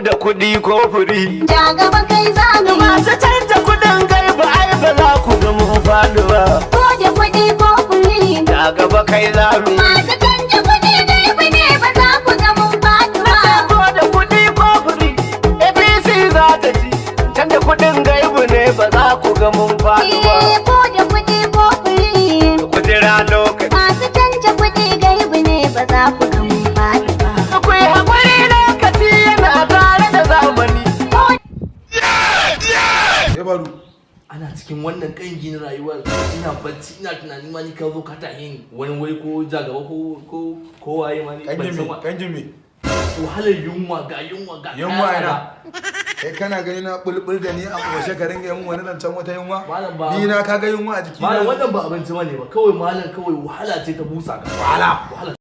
da kuɗi ko furi. Ja gaba kai zamu Masu canja kuɗin gaiba ai ba za ku ga mun faɗi ba. ko da kuɗi ko kuri. Ja gaba kai zamu. Masu canja kuɗi gaibu ne ba za ku ga mun faɗi ba. Ko da kuɗi ko furi. APC za ta ci. Canja kuɗin gaibu ne ba za ku ga mun faɗi ba. Ko da kuɗi ko kuri. Ku jira lokaci. Masu canja kuɗi gaibu ne ba za ku ga mun faɗi ba. Ku yi haƙuri lokaci yana tare da zamani. Ya faru. Ana cikin wannan kangi na rayuwar ina bacci ina tunani ma ni ka zo ka tahe ni wani wai ko jagaba ko waye ma ni ban san ba. Kanjin me? Wahalar yunwa ga Yunwa kaya ina. ga. Kai kana gani na bulbul da ni a kwashe ka ringa yin wani zancen wata yunwa? Malam ba. Ni na kaga yunwa a jiki Malam na. wannan ba abinci bane ba kawai malam kawai wahala ce ta busa ka. Wahala.